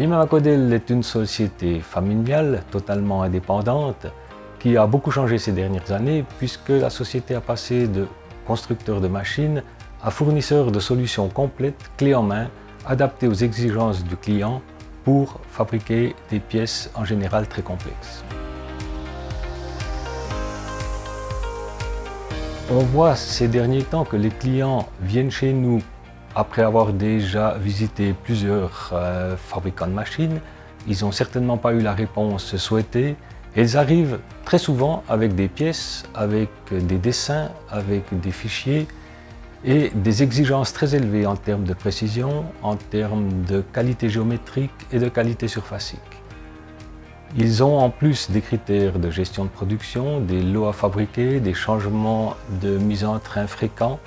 Vimama Codel est une société familiale totalement indépendante qui a beaucoup changé ces dernières années puisque la société a passé de constructeur de machines à fournisseur de solutions complètes, clés en main, adaptées aux exigences du client pour fabriquer des pièces en général très complexes. On voit ces derniers temps que les clients viennent chez nous après avoir déjà visité plusieurs fabricants de machines. Ils n'ont certainement pas eu la réponse souhaitée. Ils arrivent très souvent avec des pièces, avec des dessins, avec des fichiers et des exigences très élevées en termes de précision, en termes de qualité géométrique et de qualité surfacique. Ils ont en plus des critères de gestion de production, des lots à fabriquer, des changements de mise en train fréquents.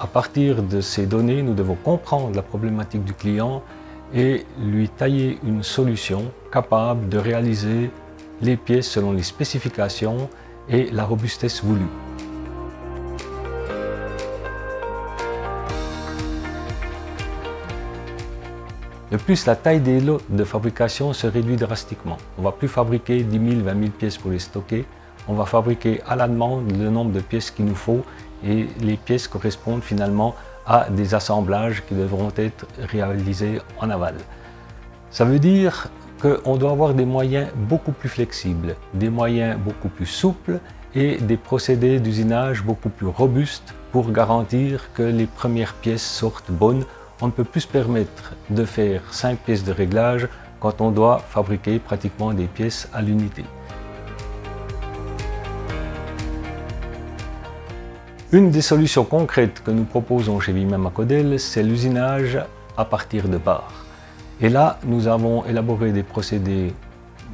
À partir de ces données, nous devons comprendre la problématique du client et lui tailler une solution capable de réaliser les pièces selon les spécifications et la robustesse voulue. De plus, la taille des lots de fabrication se réduit drastiquement. On ne va plus fabriquer 10 000, 20 000 pièces pour les stocker. On va fabriquer à la demande le nombre de pièces qu'il nous faut et les pièces correspondent finalement à des assemblages qui devront être réalisés en aval. Ça veut dire qu'on doit avoir des moyens beaucoup plus flexibles, des moyens beaucoup plus souples et des procédés d'usinage beaucoup plus robustes pour garantir que les premières pièces sortent bonnes. On ne peut plus se permettre de faire 5 pièces de réglage quand on doit fabriquer pratiquement des pièces à l'unité. Une des solutions concrètes que nous proposons chez Vimama Codel, c'est l'usinage à partir de barres. Et là, nous avons élaboré des procédés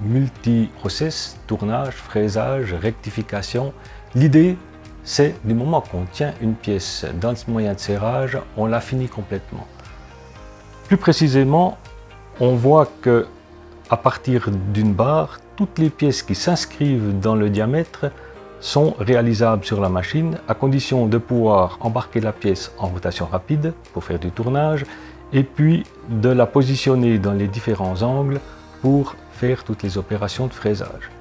multi-process, tournage, fraisage, rectification. L'idée, c'est du moment qu'on tient une pièce dans ce moyen de serrage, on la finit complètement. Plus précisément, on voit que à partir d'une barre, toutes les pièces qui s'inscrivent dans le diamètre sont réalisables sur la machine à condition de pouvoir embarquer la pièce en rotation rapide pour faire du tournage et puis de la positionner dans les différents angles pour faire toutes les opérations de fraisage.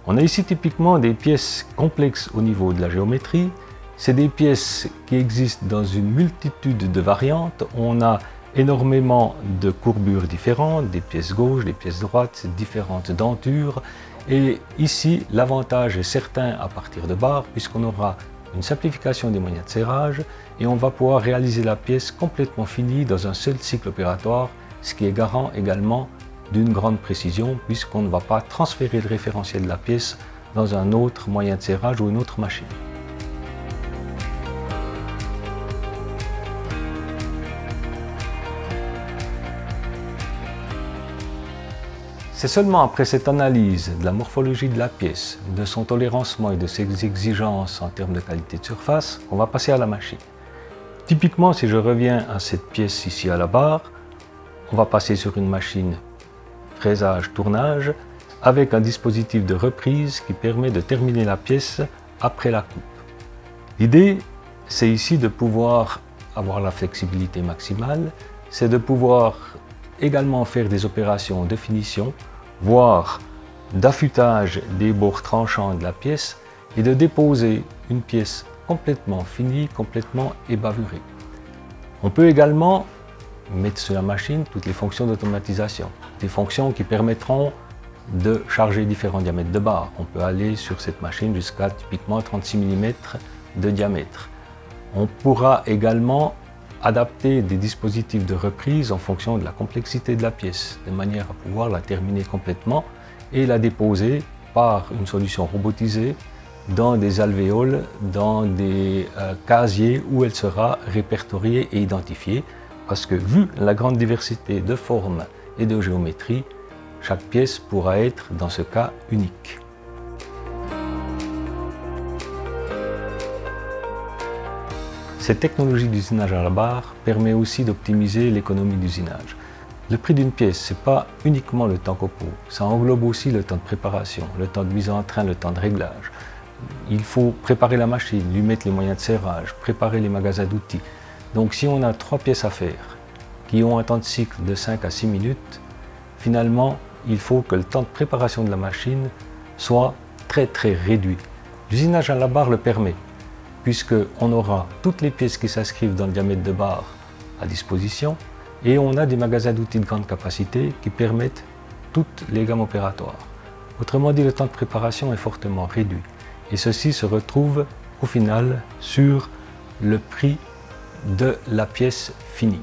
On a ici typiquement des pièces complexes au niveau de la géométrie. C'est des pièces qui existent dans une multitude de variantes. On a énormément de courbures différentes, des pièces gauches, des pièces droites, différentes dentures. Et ici, l'avantage est certain à partir de barres, puisqu'on aura une simplification des moyens de serrage et on va pouvoir réaliser la pièce complètement finie dans un seul cycle opératoire, ce qui est garant également d'une grande précision, puisqu'on ne va pas transférer le référentiel de la pièce dans un autre moyen de serrage ou une autre machine. C'est seulement après cette analyse de la morphologie de la pièce, de son tolérancement et de ses exigences en termes de qualité de surface qu'on va passer à la machine. Typiquement, si je reviens à cette pièce ici à la barre, on va passer sur une machine fraisage-tournage avec un dispositif de reprise qui permet de terminer la pièce après la coupe. L'idée, c'est ici de pouvoir avoir la flexibilité maximale, c'est de pouvoir également faire des opérations de finition, voire d'affûtage des bords tranchants de la pièce et de déposer une pièce complètement finie, complètement ébavurée. On peut également mettre sur la machine toutes les fonctions d'automatisation, des fonctions qui permettront de charger différents diamètres de barres. On peut aller sur cette machine jusqu'à typiquement 36 mm de diamètre. On pourra également adapter des dispositifs de reprise en fonction de la complexité de la pièce, de manière à pouvoir la terminer complètement et la déposer par une solution robotisée dans des alvéoles, dans des casiers où elle sera répertoriée et identifiée, parce que vu la grande diversité de formes et de géométrie, chaque pièce pourra être dans ce cas unique. Cette technologie d'usinage à la barre permet aussi d'optimiser l'économie d'usinage. Le prix d'une pièce, ce n'est pas uniquement le temps copeaux, ça englobe aussi le temps de préparation, le temps de mise en train, le temps de réglage. Il faut préparer la machine, lui mettre les moyens de serrage, préparer les magasins d'outils. Donc si on a 3 pièces à faire, qui ont un temps de cycle de 5 à 6 minutes, finalement, il faut que le temps de préparation de la machine soit très réduit. L'usinage à la barre le permet, puisqu'on aura toutes les pièces qui s'inscrivent dans le diamètre de barre à disposition et on a des magasins d'outils de grande capacité qui permettent toutes les gammes opératoires. Autrement dit, le temps de préparation est fortement réduit et ceci se retrouve au final sur le prix de la pièce finie.